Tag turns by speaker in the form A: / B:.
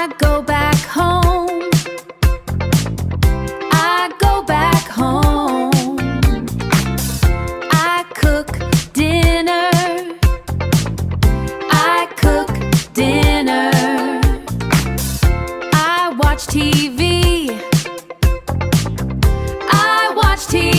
A: I go back home. I go back home. I cook dinner. I cook dinner. I watch TV. I watch TV.